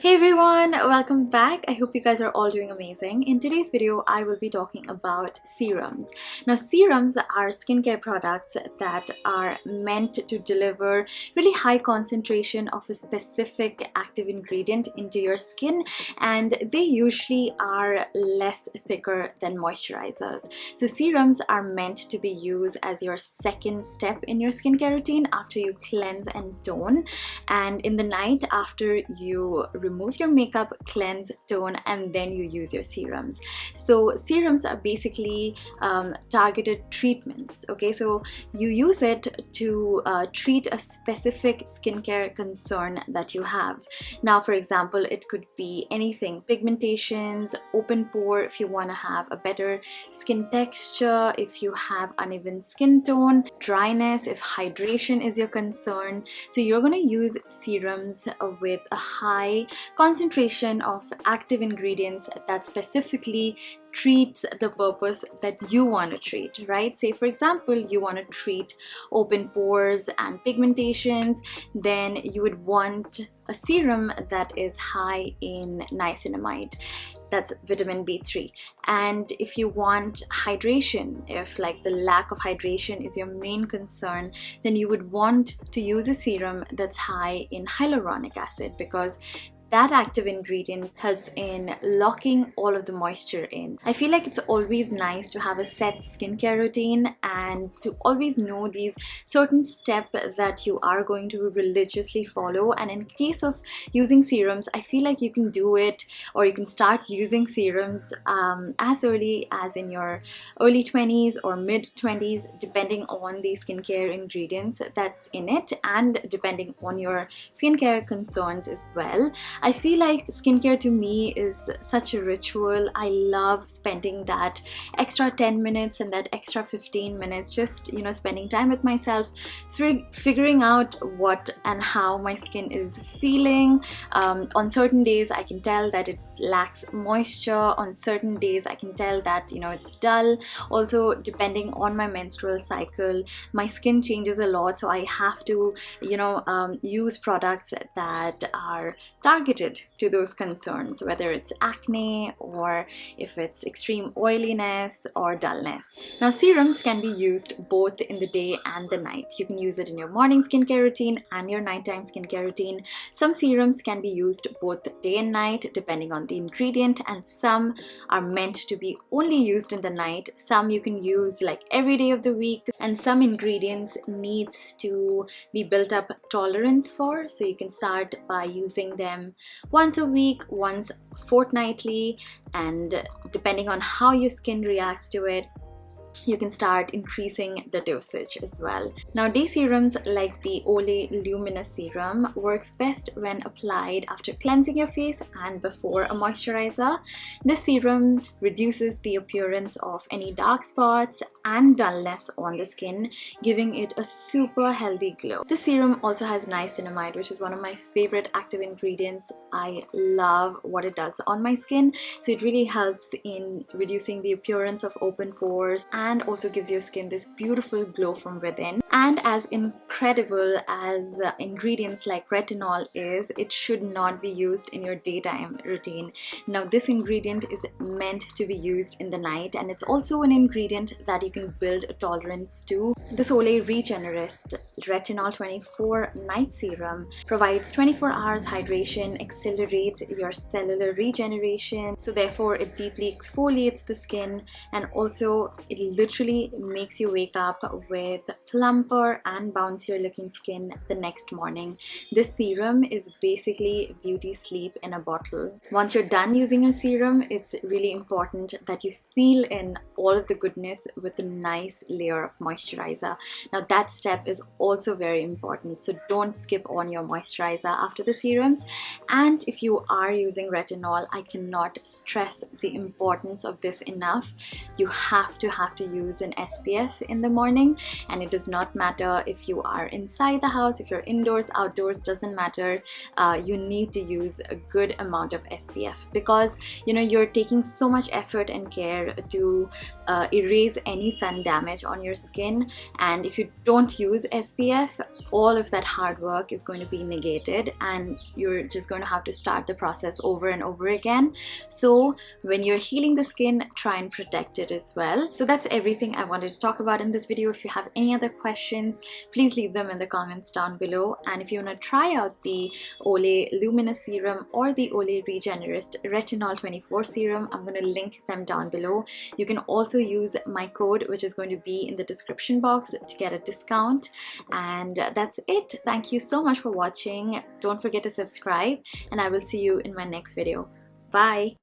Hey everyone, welcome back. I hope you guys are all doing amazing. In today's video, I will be talking about serums. Now, serums are skincare products that are meant to deliver really high concentration of a specific active ingredient into your skin, and they usually are less thicker than moisturizers. So serums are meant to be used as your second step in your skincare routine after you cleanse and tone, and in the night after you remove your makeup, cleanse, tone, and then you use your serums. So serums are basically targeted treatments. Okay, so you use it to treat a specific skincare concern that you have. Now, for example, it could be anything: pigmentations, open pore, if you want to have a better skin texture, if you have uneven skin tone, dryness, if hydration is your concern. So you're going to use serums with a high concentration of active ingredients that specifically treats the purpose that you want to treat, right? Say for example, you want to treat open pores and pigmentations, then you would want a serum that is high in niacinamide. That's vitamin B3. And if you want hydration, if like the lack of hydration is your main concern, then you would want to use a serum that's high in hyaluronic acid, because that active ingredient helps in locking all of the moisture in. I feel like it's always nice to have a set skincare routine and to always know these certain steps that you are going to religiously follow. And in case of using serums, I feel like you can do it, or you can start using serums as early as in your early 20s or mid 20s, depending on the skincare ingredients that's in it and depending on your skincare concerns as well. I feel like skincare to me is such a ritual. I love spending that extra 10 minutes and that extra 15 minutes just, spending time with myself, figuring out what and how my skin is feeling. On certain days, I can tell that it lacks moisture. On certain days, I can tell that, it's dull. Also, depending on my menstrual cycle, my skin changes a lot. So I have to, use products that are targeted to those concerns, whether it's acne or if it's extreme oiliness or dullness. Now, serums can be used both in the day and the night. You can use it in your morning skincare routine and your nighttime skincare routine. Some serums can be used both day and night depending on the ingredient, and some are meant to be only used in the night. Some you can use like every day of the week, and some ingredients needs to be built up tolerance for, so you can start by using them once a week, once fortnightly, and depending on how your skin reacts to it, you can start increasing the dosage as well. Now, day serums like the Olay Luminous Serum works best when applied after cleansing your face and before a moisturizer. This serum reduces the appearance of any dark spots and dullness on the skin, giving it a super healthy glow. This serum also has niacinamide, which is one of my favorite active ingredients. I love what it does on my skin. So it really helps in reducing the appearance of open pores and also gives your skin this beautiful glow from within. And as incredible as ingredients like retinol is, it should not be used in your daytime routine. Now, this ingredient is meant to be used in the night, and it's also an ingredient that you can build a tolerance to. The Olay Regenerist Retinol 24 Night Serum provides 24 hours hydration, accelerates your cellular regeneration, so therefore it deeply exfoliates the skin, and also it literally makes you wake up with plumper and bouncier looking skin the next morning. This serum is basically beauty sleep in a bottle. Once you're done using your serum, it's really important that you seal in all of the goodness with a nice layer of moisturizer. Now, that step is also very important, so don't skip on your moisturizer after the serums. And if you are using retinol, I cannot stress the importance of this enough. You have to to use an SPF in the morning, and it does not matter if you are inside the house, if you're indoors, outdoors, doesn't matter. You need to use a good amount of SPF, because you know you're taking so much effort and care to erase any sun damage on your skin, and if you don't use SPF, all of that hard work is going to be negated and you're just going to have to start the process over and over again. So when you're healing the skin, try and protect it as well. So that's everything I wanted to talk about in this video. If you have any other questions, please leave them in the comments down below. And if you want to try out the Olay Luminous Serum or the Olay Regenerist Retinol 24 Serum, I'm going to link them down below. You can also use my code, which is going to be in the description box, to get a discount. And that's it. Thank you so much for watching. Don't forget to subscribe, and I will see you in my next video. Bye.